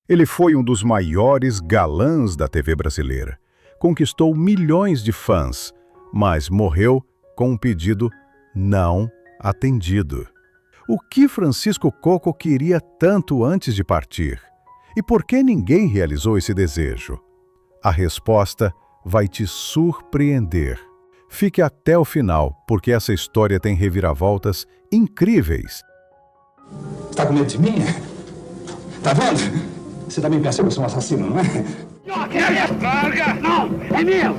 Ele foi um dos maiores galãs da TV brasileira. Conquistou milhões de fãs, mas morreu com um pedido não atendido. O que Francisco Coco queria tanto antes de partir? E por que ninguém realizou esse desejo? A resposta vai te surpreender. Fique até o final, porque essa história tem reviravoltas incríveis. Está com medo de mim? Tá vendo? Você também pensa que eu sou um assassino, não é? Larga! Não! É meu!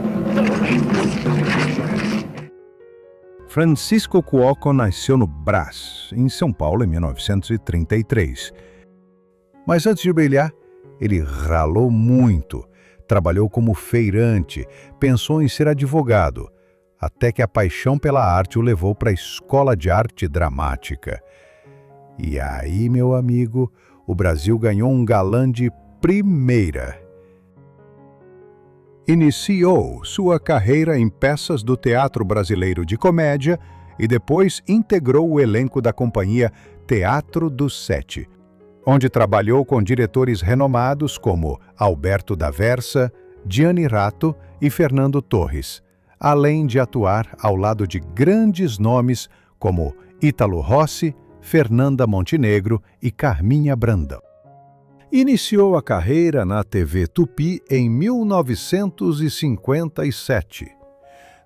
Francisco Cuoco nasceu no Brás, em São Paulo, em 1933. Mas antes de brilhar, ele ralou muito. Trabalhou como feirante, pensou em ser advogado, até que a paixão pela arte o levou para a Escola de Arte Dramática. E aí, meu amigo, o Brasil ganhou um galã de primeira. Iniciou sua carreira em peças do Teatro Brasileiro de Comédia e depois integrou o elenco da companhia Teatro do Sete, onde trabalhou com diretores renomados como Alberto da Versa, Gianni Ratto e Fernando Torres, além de atuar ao lado de grandes nomes como Ítalo Rossi, Fernanda Montenegro e Carminha Brandão. Iniciou a carreira na TV Tupi em 1957.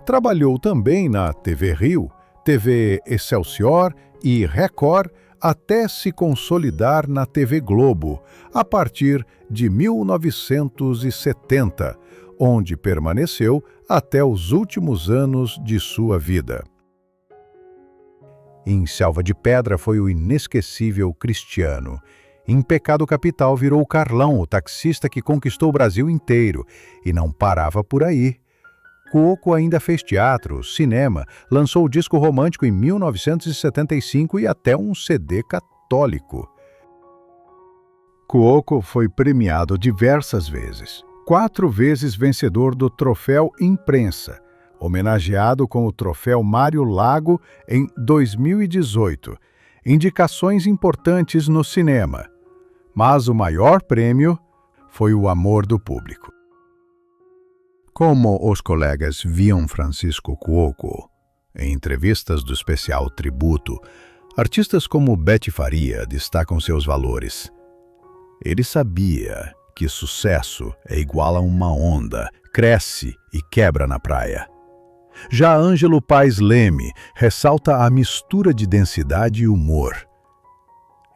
Trabalhou também na TV Rio, TV Excelsior e Record até se consolidar na TV Globo, a partir de 1970, onde permaneceu até os últimos anos de sua vida. Em Selva de Pedra foi o inesquecível Cristiano. Em Pecado Capital virou o Carlão, o taxista que conquistou o Brasil inteiro, e não parava por aí. Cuoco ainda fez teatro, cinema, lançou o disco romântico em 1975 e até um CD católico. Cuoco foi premiado diversas vezes. 4 vezes vencedor do Troféu Imprensa, homenageado com o Troféu Mário Lago em 2018. Indicações importantes no cinema. Mas o maior prêmio foi o amor do público. Como os colegas viam Francisco Cuoco, em entrevistas do especial Tributo, artistas como Betty Faria destacam seus valores. Ele sabia que sucesso é igual a uma onda, cresce e quebra na praia. Já Ângelo Paes Leme ressalta a mistura de densidade e humor.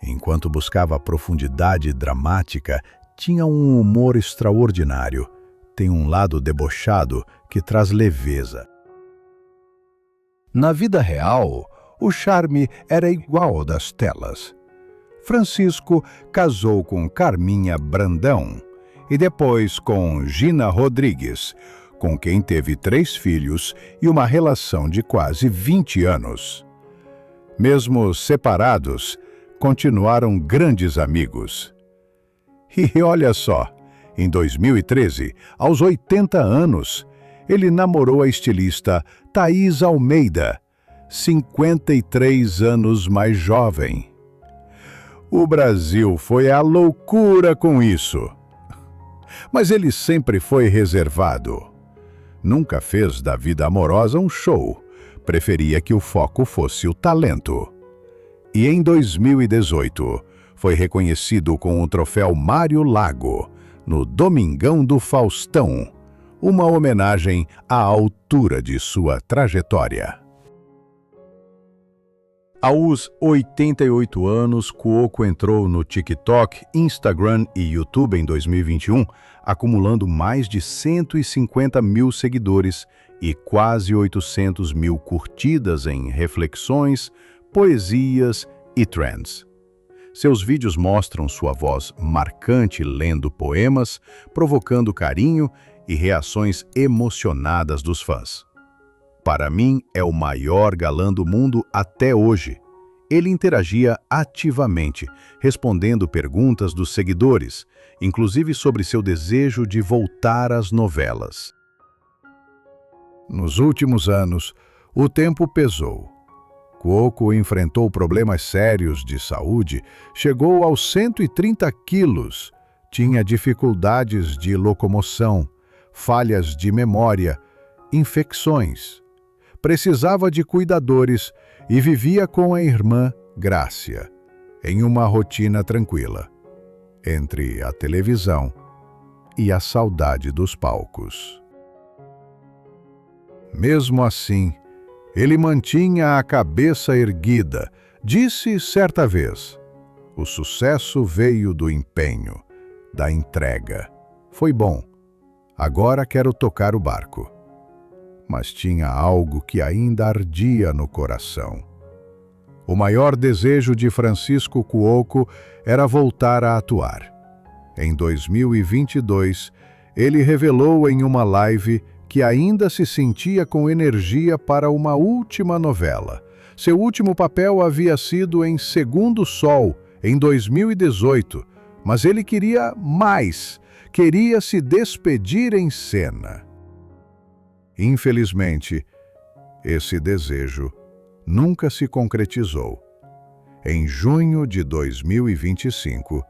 Enquanto buscava profundidade dramática, tinha um humor extraordinário. Tem um lado debochado que traz leveza. Na vida real, o charme era igual ao das telas. Francisco casou com Carminha Brandão e depois com Gina Rodrigues, com quem teve 3 filhos e uma relação de quase 20 anos. Mesmo separados, continuaram grandes amigos. E olha só, em 2013, aos 80 anos, ele namorou a estilista Thaís Almeida, 53 anos mais jovem. O Brasil foi à loucura com isso. Mas ele sempre foi reservado. Nunca fez da vida amorosa um show. Preferia que o foco fosse o talento. E em 2018, foi reconhecido com o troféu Mário Lago, no Domingão do Faustão, uma homenagem à altura de sua trajetória. Aos 88 anos, Cuoco entrou no TikTok, Instagram e YouTube em 2021, acumulando mais de 150 mil seguidores e quase 800 mil curtidas em reflexões, poesias e trends. Seus vídeos mostram sua voz marcante lendo poemas, provocando carinho e reações emocionadas dos fãs. Para mim, é o maior galã do mundo até hoje. Ele interagia ativamente, respondendo perguntas dos seguidores, inclusive sobre seu desejo de voltar às novelas. Nos últimos anos, o tempo pesou. Cuoco enfrentou problemas sérios de saúde, chegou aos 130 quilos, Tinha dificuldades de locomoção, falhas de memória, infecções. Precisava de cuidadores e vivia com a irmã Grácia, em uma rotina tranquila, entre a televisão e a saudade dos palcos. Mesmo assim, ele mantinha a cabeça erguida. Disse certa vez: "O sucesso veio do empenho, da entrega. Foi bom. Agora quero tocar o barco." Mas tinha algo que ainda ardia no coração. O maior desejo de Francisco Cuoco era voltar a atuar. Em 2022, ele revelou em uma live que ainda se sentia com energia para uma última novela. Seu último papel havia sido em Segundo Sol, em 2018, mas ele queria mais, queria se despedir em cena. Infelizmente, esse desejo nunca se concretizou. Em junho de 2025,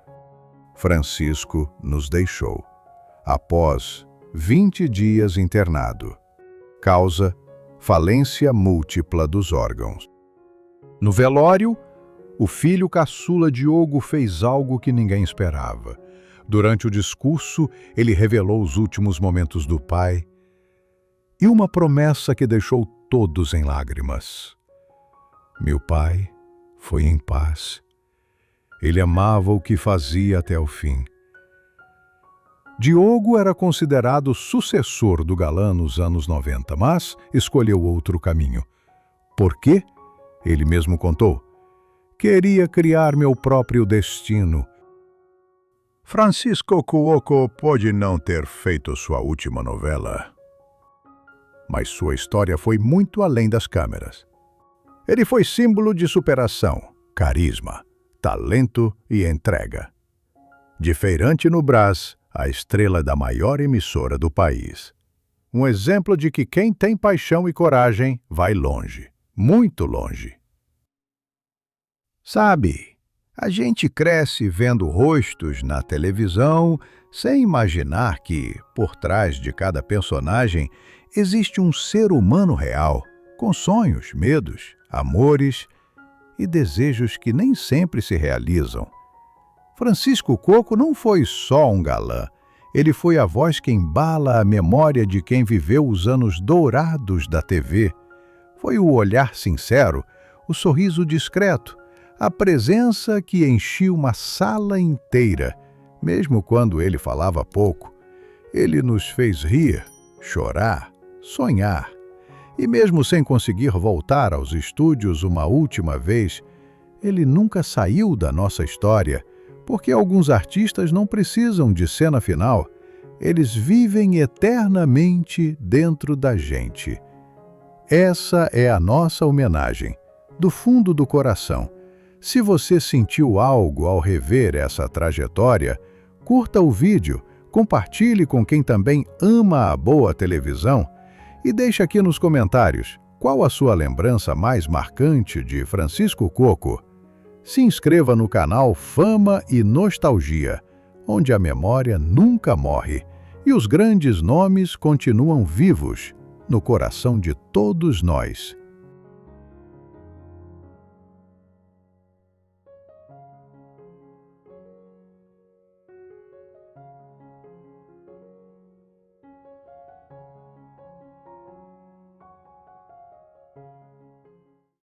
Francisco nos deixou, após 20 dias internado. Causa: falência múltipla dos órgãos. No velório, o filho caçula Diogo fez algo que ninguém esperava. Durante o discurso, ele revelou os últimos momentos do pai e uma promessa que deixou todos em lágrimas. Meu pai foi em paz. Ele amava o que fazia até o fim. Diogo era considerado sucessor do galã nos anos 90, mas escolheu outro caminho. Por quê? Ele mesmo contou: "Queria criar meu próprio destino." Francisco Cuoco pode não ter feito sua última novela, mas sua história foi muito além das câmeras. Ele foi símbolo de superação, carisma, talento e entrega. De feirante no Brás, a estrela da maior emissora do país. Um exemplo de que quem tem paixão e coragem vai longe, muito longe. Sabe, a gente cresce vendo rostos na televisão sem imaginar que, por trás de cada personagem, existe um ser humano real, com sonhos, medos, amores e desejos que nem sempre se realizam. Francisco Cuoco não foi só um galã, ele foi a voz que embala a memória de quem viveu os anos dourados da TV. Foi o olhar sincero, o sorriso discreto, a presença que enchia uma sala inteira, mesmo quando ele falava pouco. Ele nos fez rir, chorar, sonhar. E mesmo sem conseguir voltar aos estúdios uma última vez, ele nunca saiu da nossa história, porque alguns artistas não precisam de cena final. Eles vivem eternamente dentro da gente. Essa é a nossa homenagem, do fundo do coração. Se você sentiu algo ao rever essa trajetória, curta o vídeo, compartilhe com quem também ama a boa televisão e deixe aqui nos comentários qual a sua lembrança mais marcante de Francisco Cuoco. Se inscreva no canal Fama e Nostalgia, onde a memória nunca morre e os grandes nomes continuam vivos no coração de todos nós.